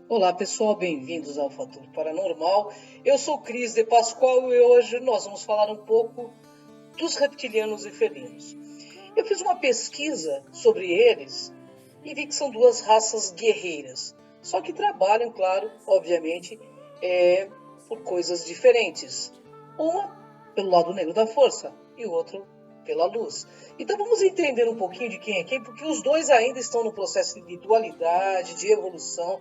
Olá pessoal, bem-vindos ao Fator Paranormal. Eu sou Cris de Pascoal e hoje nós vamos falar um pouco dos reptilianos e felinos. Eu fiz uma pesquisa sobre eles e vi que são duas raças guerreiras, só que trabalham, claro, obviamente, por coisas diferentes. Uma pelo lado negro da força e o outro pela luz. Então vamos entender um pouquinho de quem é quem, porque os dois ainda estão no processo de dualidade, de evolução.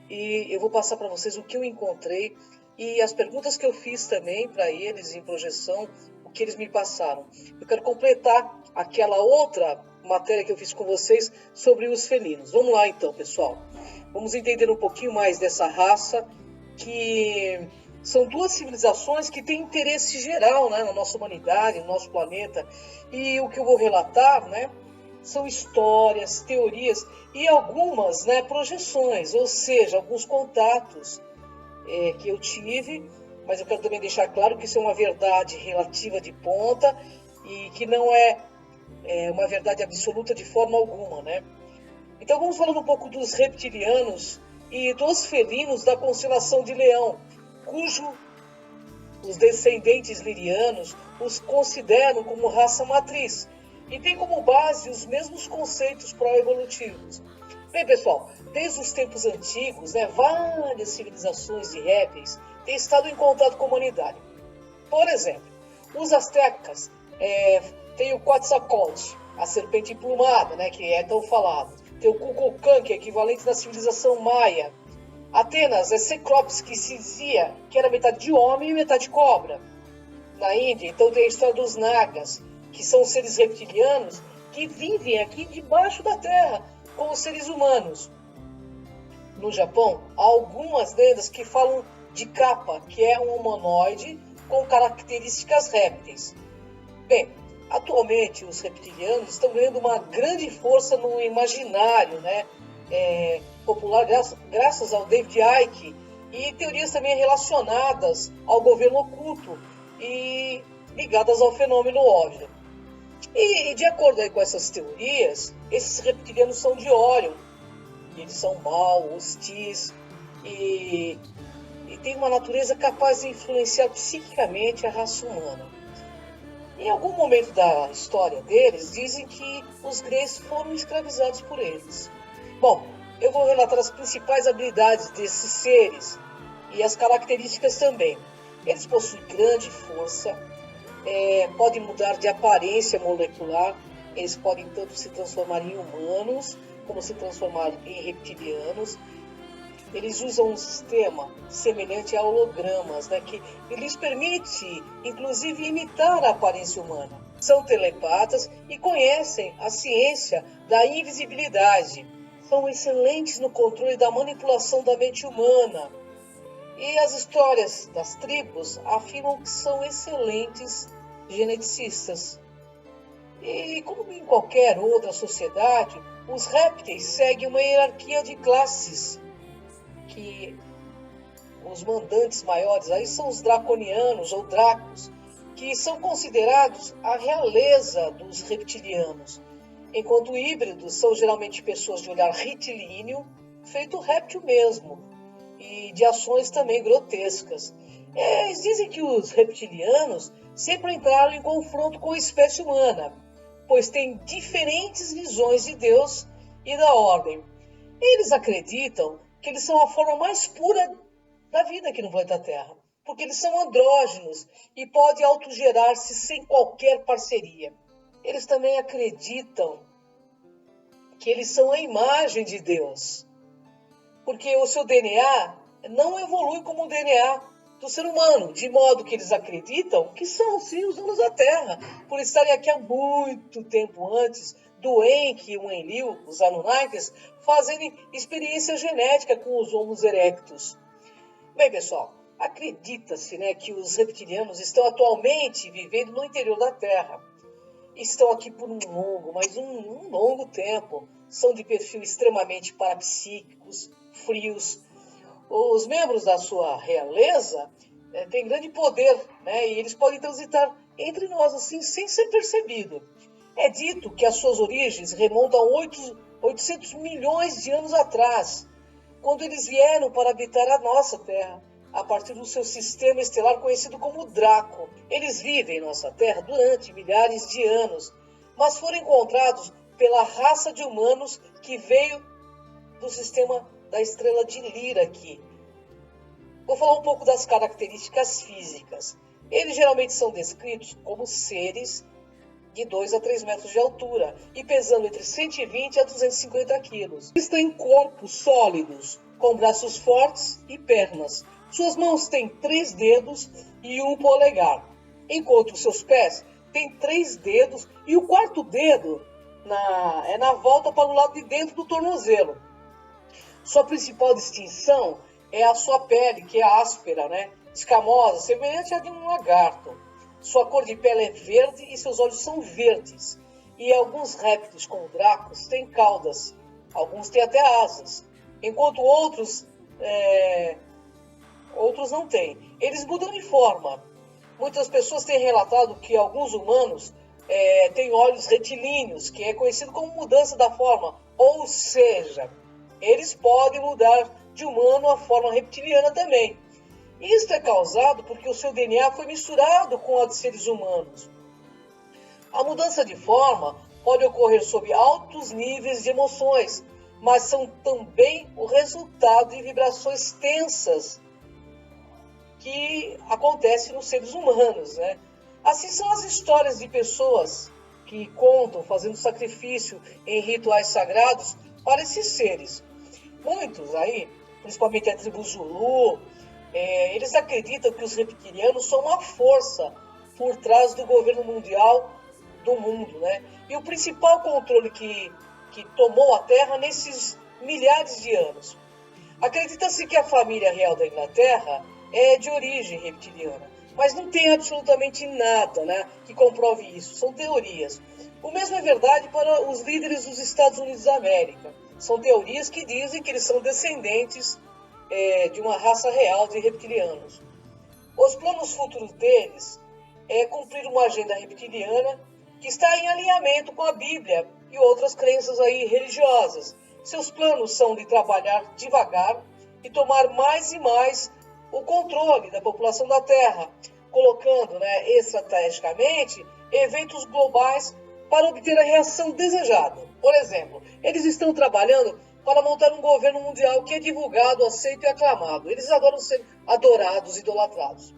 E eu vou passar para vocês o que eu encontrei e as perguntas que eu fiz também para eles em projeção, o que eles me passaram. Eu quero completar aquela outra matéria que eu fiz com vocês sobre os felinos. Vamos lá então, pessoal. Vamos entender um pouquinho mais dessa raça, que são duas civilizações que têm interesse geral, né, na nossa humanidade, no nosso planeta. E o que eu vou relatar, né, são histórias, teorias e algumas, né, projeções, ou seja, alguns contatos que eu tive, mas eu quero também deixar claro que isso é uma verdade relativa de ponta e que não é uma verdade absoluta de forma alguma, né? Então vamos falando um pouco dos reptilianos e dos felinos da constelação de Leão, cujo os descendentes lirianos os consideram como raça matriz e tem como base os mesmos conceitos pró-evolutivos. Bem, pessoal, desde os tempos antigos, né, várias civilizações de répteis têm estado em contato com a humanidade. Por exemplo, os astecas têm o Quetzalcoatl, a serpente emplumada, né, que é tão falado. Tem o Kukulkan, que é equivalente na civilização maia. Atenas é Ceclopes, que se dizia que era metade de homem e metade de cobra. Na Índia, então, tem a história dos Nagas, que são seres reptilianos que vivem aqui debaixo da terra, como seres humanos. No Japão, há algumas lendas que falam de Kappa, que é um humanoide com características répteis. Bem, atualmente os reptilianos estão ganhando uma grande força no imaginário, né, popular, graças ao David Icke, e teorias também relacionadas ao governo oculto e ligadas ao fenômeno OVNI. E de acordo aí com essas teorias, esses reptilianos são de Órion, e eles são maus, hostis, e têm uma natureza capaz de influenciar psiquicamente a raça humana. Em algum momento da história deles, dizem que os Greys foram escravizados por eles. Bom, eu vou relatar as principais habilidades desses seres e as características também. Eles possuem grande força, podem mudar de aparência molecular, eles podem tanto se transformar em humanos, como se transformar em reptilianos. Eles usam um sistema semelhante a hologramas, né, que lhes permite, inclusive, imitar a aparência humana. São telepatas e conhecem a ciência da invisibilidade. São excelentes no controle da manipulação da mente humana. E as histórias das tribos afirmam que são excelentes geneticistas. E como em qualquer outra sociedade, os répteis seguem uma hierarquia de classes, que os mandantes maiores aí são os draconianos ou dracos, que são considerados a realeza dos reptilianos, enquanto híbridos são geralmente pessoas de olhar retilíneo, feito réptil mesmo, e de ações também grotescas. Eles dizem que os reptilianos sempre entraram em confronto com a espécie humana, pois têm diferentes visões de Deus e da ordem. Eles acreditam que eles são a forma mais pura da vida aqui no planeta Terra, porque eles são andrógenos e podem autogerar-se sem qualquer parceria. Eles também acreditam que eles são a imagem de Deus, porque o seu DNA não evolui como o DNA do ser humano, de modo que eles acreditam que são sim os donos da Terra, por estarem aqui há muito tempo antes do Enki e o Enlil, os Anunnakis, fazerem experiência genética com os Homo erectus. Bem, pessoal, Acredita-se, né, que os reptilianos estão atualmente vivendo no interior da Terra. Estão aqui por um longo tempo. São de perfil extremamente parapsíquicos, frios. Os membros da sua realeza têm grande poder, né, e eles podem transitar entre nós assim, sem ser percebido. É dito que as suas origens remontam a 800 milhões de anos atrás, quando eles vieram para habitar a nossa Terra, a partir do seu sistema estelar conhecido como Draco. Eles vivem em nossa Terra durante milhares de anos, mas foram encontrados pela raça de humanos que veio do sistema da estrela de Lyra aqui. Vou falar um pouco das características físicas. Eles geralmente são descritos como seres de 2 a 3 metros de altura e pesando entre 120 a 250 quilos. Eles têm corpos sólidos, com braços fortes e pernas. Suas mãos têm 3 dedos e 1 polegar, enquanto seus pés têm 3 dedos e o 4º dedo é na volta para o lado de dentro do tornozelo. Sua principal distinção é a sua pele, que é áspera, né? Escamosa, semelhante à de um lagarto. Sua cor de pele é verde e seus olhos são verdes. E alguns répteis, como dracos, têm caudas. Alguns têm até asas, enquanto outros não têm. Eles mudam de forma. Muitas pessoas têm relatado que alguns humanos têm olhos retilíneos, que é conhecido como mudança da forma. Ou seja, eles podem mudar de humano a forma reptiliana também. Isso é causado porque o seu DNA foi misturado com a de seres humanos. A mudança de forma pode ocorrer sob altos níveis de emoções, mas são também o resultado de vibrações tensas que acontecem nos seres humanos, né? Assim são as histórias de pessoas que contam fazendo sacrifício em rituais sagrados para esses seres. Muitos aí, principalmente a tribo Zulu, eles acreditam que os reptilianos são uma força por trás do governo mundial do mundo, né? E o principal controle que tomou a Terra nesses milhares de anos. Acredita-se que a família real da Inglaterra é de origem reptiliana, mas não tem absolutamente nada, né, que comprove isso. São teorias. O mesmo é verdade para os líderes dos Estados Unidos da América. São teorias que dizem que eles são descendentes de uma raça real de reptilianos. Os planos futuros deles é cumprir uma agenda reptiliana que está em alinhamento com a Bíblia e outras crenças aí religiosas. Seus planos são de trabalhar devagar e tomar mais e mais o controle da população da Terra, colocando, né, estrategicamente eventos globais para obter a reação desejada. Por exemplo, eles estão trabalhando para montar um governo mundial que é divulgado, aceito e aclamado. Eles adoram ser adorados, idolatrados.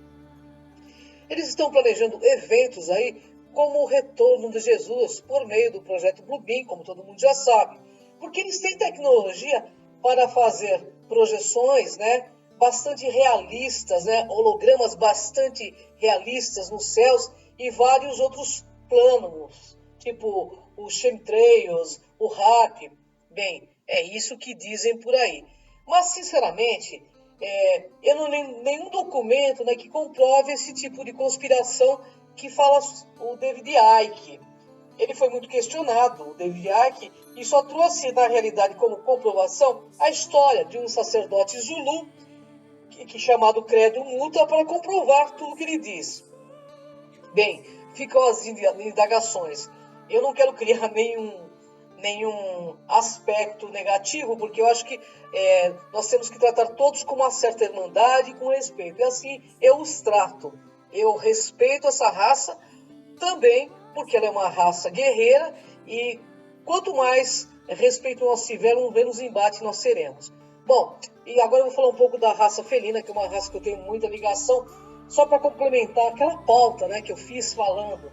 Eles estão planejando eventos aí, como o retorno de Jesus, por meio do projeto Bluebeam, como todo mundo já sabe. Porque eles têm tecnologia para fazer projeções, né, bastante realistas, né, hologramas bastante realistas nos céus e vários outros planos, tipo o chemtrails, o HARP. Bem, é isso que dizem por aí. Mas, sinceramente, eu não li nenhum documento, né, que comprove esse tipo de conspiração que fala o David Icke. Ele foi muito questionado, o David Icke, e só trouxe, na realidade, como comprovação, a história de um sacerdote Zulu, que chamado Credo Muta, para comprovar tudo o que ele diz. Bem, ficam as indagações. Eu não quero criar nenhum aspecto negativo, porque eu acho que nós temos que tratar todos com uma certa irmandade e com respeito. E assim eu os trato. Eu respeito essa raça também, porque ela é uma raça guerreira, e quanto mais respeito nós tivermos, menos embate nós teremos. Bom, e agora eu vou falar um pouco da raça felina, que é uma raça que eu tenho muita ligação, só para complementar aquela pauta, né, que eu fiz falando.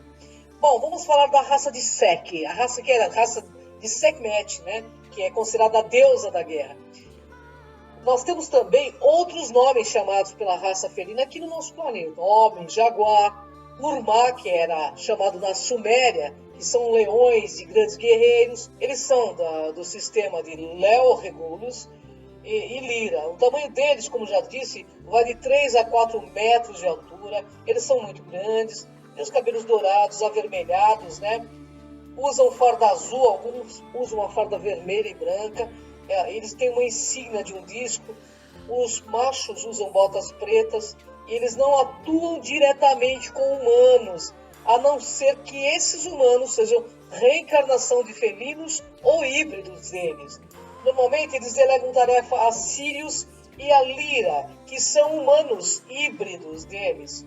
Bom, vamos falar da raça de Sek, a raça que é a raça de Sekhmet, né, que é considerada a deusa da guerra. Nós temos também outros nomes chamados pela raça felina aqui no nosso planeta. Homem, jaguar, Urmá, que era chamado na Suméria, que são leões e grandes guerreiros. Eles são do sistema de Leo Regulus. e Lira. O tamanho deles, como já disse, vai de 3 a 4 metros de altura. Eles são muito grandes, têm os cabelos dourados, avermelhados, né? Usam farda azul, alguns usam uma farda vermelha e branca. Eles têm uma insígnia de um disco. Os machos usam botas pretas e eles não atuam diretamente com humanos, a não ser que esses humanos sejam reencarnação de felinos ou híbridos deles. Normalmente eles delegam tarefa a Sirius e a Lyra, que são humanos híbridos deles.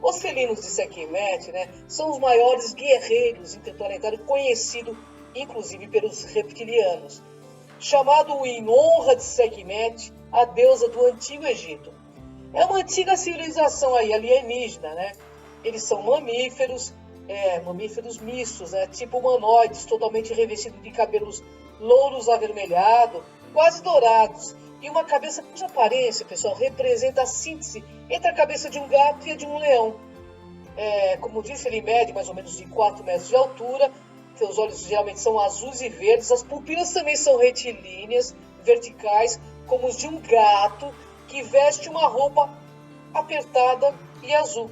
Os felinos de Sekhmet, né, são os maiores guerreiros interplanetários conhecidos, inclusive pelos reptilianos. Chamado em honra de Sekhmet, a deusa do Antigo Egito. É uma antiga civilização aí, alienígena, né? Eles são mamíferos mistos, né? Tipo humanoides, totalmente revestidos de cabelos louros avermelhados, quase dourados, e uma cabeça cuja aparência, pessoal, representa a síntese entre a cabeça de um gato e a de um leão. Como disse, ele mede mais ou menos de 4 metros de altura, seus olhos geralmente são azuis e verdes, as pupilas também são retilíneas, verticais, como os de um gato que veste uma roupa apertada e azul.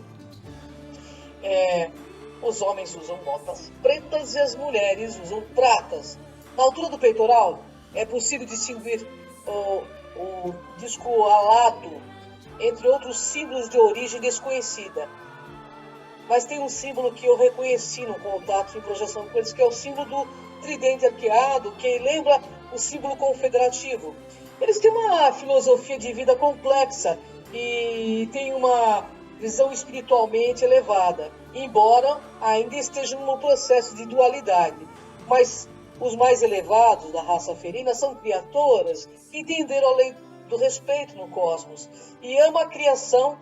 Os homens usam botas pretas e as mulheres usam pratas. Na altura do peitoral é possível distinguir o disco alado, entre outros símbolos de origem desconhecida. Mas tem um símbolo que eu reconheci no contato e projeção com eles, que é o símbolo do tridente arqueado, que lembra o símbolo confederativo. Eles têm uma filosofia de vida complexa e têm uma visão espiritualmente elevada, embora ainda estejam num processo de dualidade. Mas os mais elevados da raça felina são criaturas que entenderam a lei do respeito no cosmos e amam a criação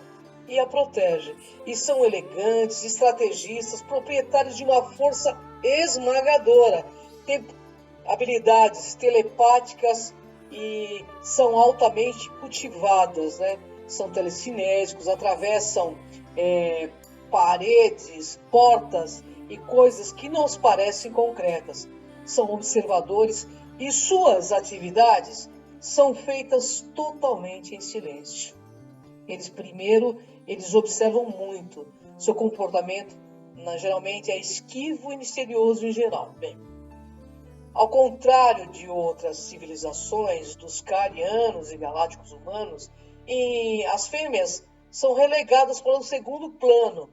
e a protege. E são elegantes, estrategistas, proprietários de uma força esmagadora. Têm habilidades telepáticas e são altamente cultivadas, né? São telecinésicos, atravessam paredes, portas e coisas que não os parecem concretas. São observadores e suas atividades são feitas totalmente em silêncio. Eles observam muito. Seu comportamento geralmente é esquivo e misterioso em geral. Bem, ao contrário de outras civilizações dos carianos e galácticos humanos, as fêmeas são relegadas para um segundo plano.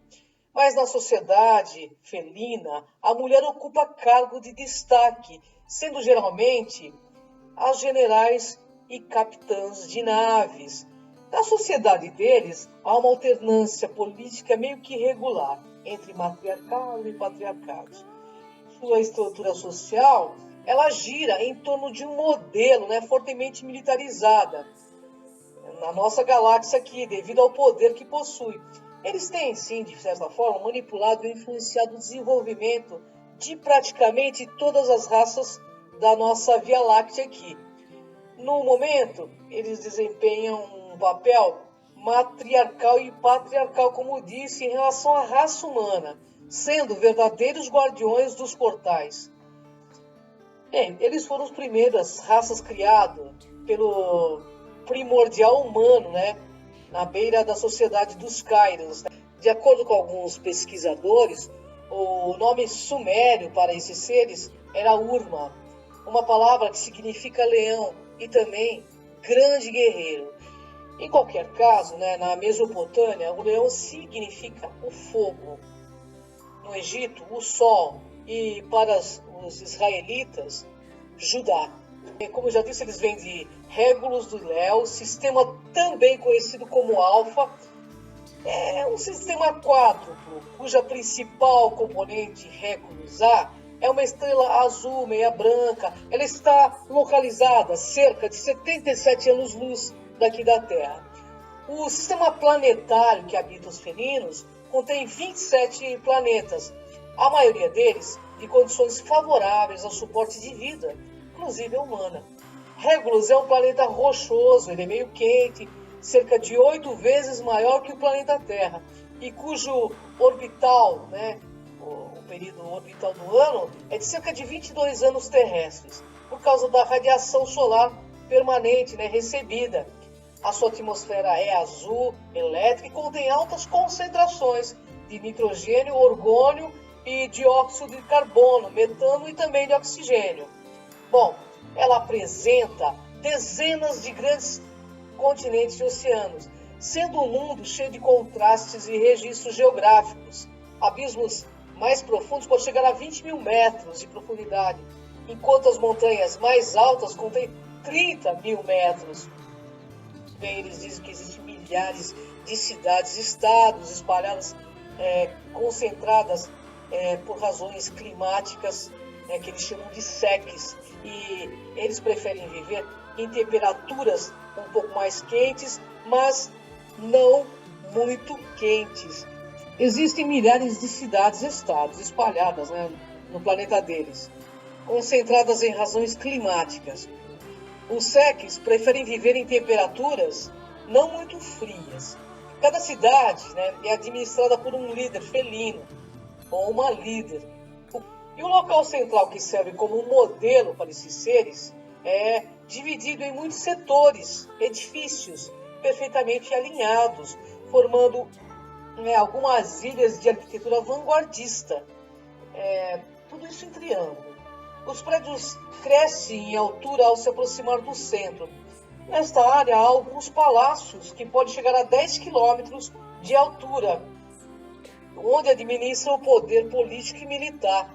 Mas na sociedade felina, a mulher ocupa cargo de destaque, sendo geralmente as generais e capitãs de naves. Na sociedade deles, há uma alternância política meio que irregular entre matriarcado e patriarcado. Sua estrutura social, ela gira em torno de um modelo, né, fortemente militarizada. Na nossa galáxia aqui, devido ao poder que possui. Eles têm, sim, de certa forma, manipulado e influenciado o desenvolvimento de praticamente todas as raças da nossa Via Láctea aqui. No momento, eles desempenham um papel matriarcal e patriarcal, como disse, em relação à raça humana, sendo verdadeiros guardiões dos portais. Bem, eles foram as primeiras raças criadas pelo primordial humano, né, na beira da sociedade dos Cairans. De acordo com alguns pesquisadores, o nome sumério para esses seres era Urma, uma palavra que significa leão e também grande guerreiro. Em qualquer caso, né, na Mesopotâmia, o leão significa o fogo. No Egito, o sol. E para os israelitas, Judá. Como eu já disse, eles vêm de Regulus do Léo, sistema também conhecido como Alfa. É um sistema quádruplo, cuja principal componente, Regulus A, é uma estrela azul, meia branca. Ela está localizada a cerca de 77 anos-luz daqui da Terra. O sistema planetário que habita os felinos contém 27 planetas, a maioria deles de condições favoráveis ao suporte de vida, inclusive a humana. Regulus é um planeta rochoso, ele é meio quente, cerca de 8 vezes maior que o planeta Terra, e cujo orbital, né, o período orbital do ano, é de cerca de 22 anos terrestres, por causa da radiação solar permanente, né, recebida. A sua atmosfera é azul, elétrica e contém altas concentrações de nitrogênio, orgônio e dióxido de carbono, metano e também de oxigênio. Bom, ela apresenta dezenas de grandes continentes e oceanos, sendo um mundo cheio de contrastes e registros geográficos. Abismos mais profundos podem chegar a 20 mil metros de profundidade, enquanto as montanhas mais altas contêm 30 mil metros. Bem, eles dizem que existem milhares de cidades, estados espalhadas, concentradas por razões climáticas, que eles chamam de seques, e eles preferem viver em temperaturas um pouco mais quentes, mas não muito quentes. Existem milhares de cidades, estados espalhadas, né, no planeta deles, concentradas em razões climáticas. Os seques preferem viver em temperaturas não muito frias. Cada cidade, né, é administrada por um líder felino ou uma líder. E o local central, que serve como um modelo para esses seres, é dividido em muitos setores, edifícios perfeitamente alinhados, formando algumas ilhas de arquitetura vanguardista. Tudo isso em triângulo. Os prédios crescem em altura ao se aproximar do centro. Nesta área há alguns palácios que podem chegar a 10 quilômetros de altura, onde administram o poder político e militar.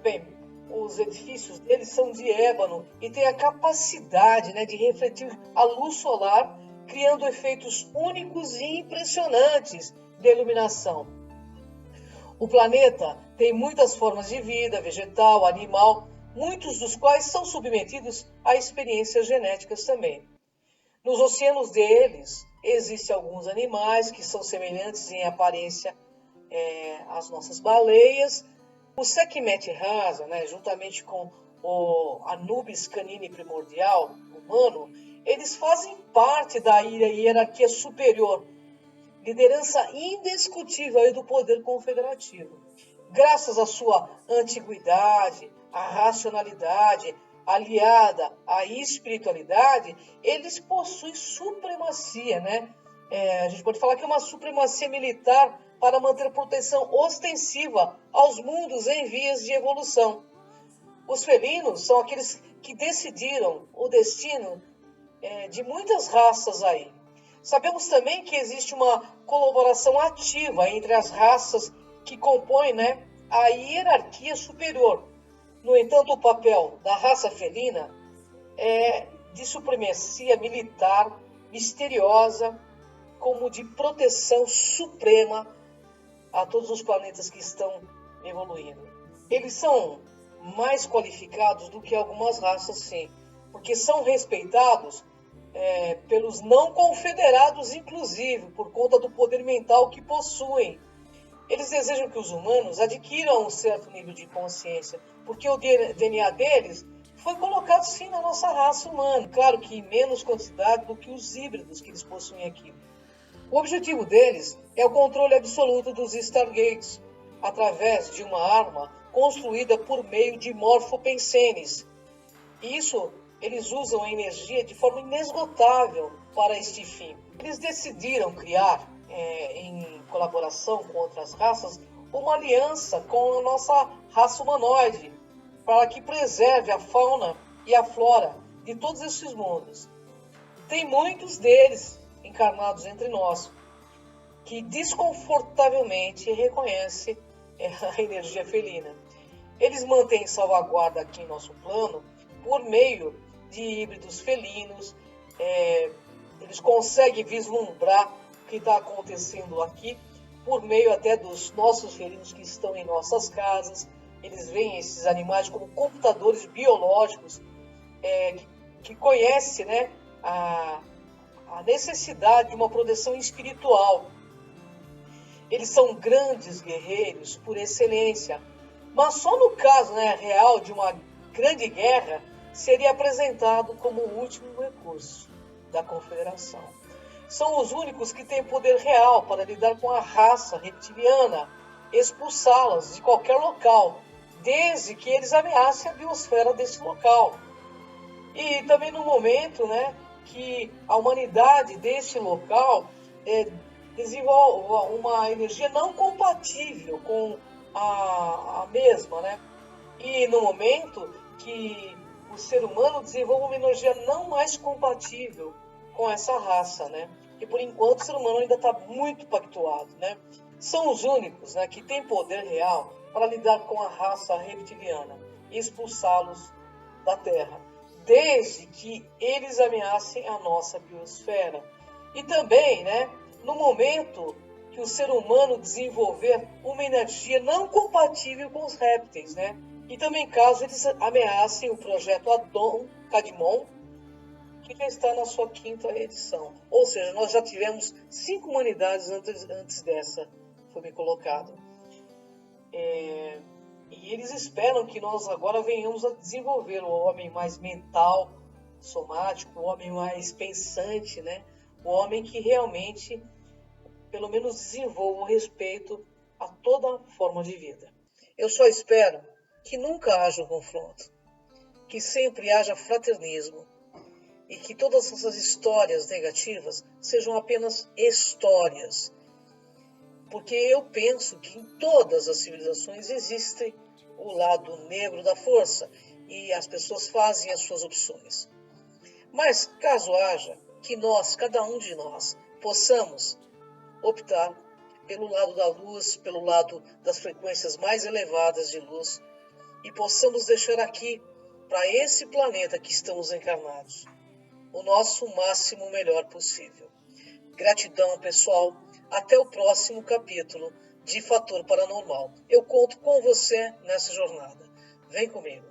Bem, os edifícios deles são de ébano e têm a capacidade, né, de refletir a luz solar, criando efeitos únicos e impressionantes de iluminação. O planeta tem muitas formas de vida, vegetal, animal, muitos dos quais são submetidos a experiências genéticas também. Nos oceanos deles, existem alguns animais que são semelhantes em aparência às nossas baleias. O Sekhmet Rasa, né, juntamente com o Anubis canine primordial humano, eles fazem parte da hierarquia superior, liderança indiscutível do poder confederativo. Graças à sua antiguidade, à racionalidade, aliada à espiritualidade, eles possuem supremacia, né? A gente pode falar que é uma supremacia militar para manter proteção ostensiva aos mundos em vias de evolução. Os felinos são aqueles que decidiram o destino de muitas raças aí. Sabemos também que existe uma colaboração ativa entre as raças que compõem, né, a hierarquia superior. No entanto, o papel da raça felina é de supremacia militar misteriosa, como de proteção suprema a todos os planetas que estão evoluindo. Eles são mais qualificados do que algumas raças, sim, porque são respeitados pelos não confederados, inclusive, por conta do poder mental que possuem. Eles desejam que os humanos adquiram um certo nível de consciência, porque o DNA deles foi colocado, sim, na nossa raça humana. Claro que em menos quantidade do que os híbridos que eles possuem aqui. O objetivo deles é o controle absoluto dos Stargates, através de uma arma construída por meio de morfopensenes. E isso eles usam a energia de forma inesgotável para este fim. Eles decidiram criar, em colaboração com outras raças, uma aliança com a nossa raça humanoide, para que preserve a fauna e a flora de todos esses mundos. Tem muitos deles encarnados entre nós, que desconfortavelmente reconhecem a energia felina. Eles mantêm salvaguarda aqui em nosso plano por meio de híbridos felinos. Eles conseguem vislumbrar o que está acontecendo aqui por meio até dos nossos felinos que estão em nossas casas. Eles veem esses animais como computadores biológicos que conhecem, né, a necessidade de uma proteção espiritual. Eles são grandes guerreiros por excelência, mas só no caso, né, real de uma grande guerra seria apresentado como o último recurso da Confederação. São os únicos que têm poder real para lidar com a raça reptiliana, expulsá-las de qualquer local, desde que eles ameacem a biosfera desse local. E também no momento, né, que a humanidade desse local desenvolve uma energia não compatível com a mesma, né? E no momento que o ser humano desenvolve uma energia não mais compatível com essa raça, né? E por enquanto o ser humano ainda está muito pactuado, né? São os únicos, né, que têm poder real para lidar com a raça reptiliana e expulsá-los da Terra, desde que eles ameacem a nossa biosfera. E também, né, no momento que o ser humano desenvolver uma energia não compatível com os répteis, né? E também caso eles ameacem o projeto Adon Cadmon, que já está na sua 5ª edição. Ou seja, nós já tivemos 5 humanidades antes dessa, foi me colocado. E eles esperam que nós agora venhamos a desenvolver o homem mais mental, somático, o homem mais pensante, né? O homem que realmente, pelo menos, desenvolva o respeito a toda forma de vida. Eu só espero que nunca haja um confronto, que sempre haja fraternismo e que todas essas histórias negativas sejam apenas histórias. Porque eu penso que em todas as civilizações existe o lado negro da força e as pessoas fazem as suas opções. Mas caso haja que nós, cada um de nós, possamos optar pelo lado da luz, pelo lado das frequências mais elevadas de luz e possamos deixar aqui, para esse planeta que estamos encarnados, o nosso máximo melhor possível. Gratidão, pessoal. Até o próximo capítulo de Fator Paranormal. Eu conto com você nessa jornada. Vem comigo.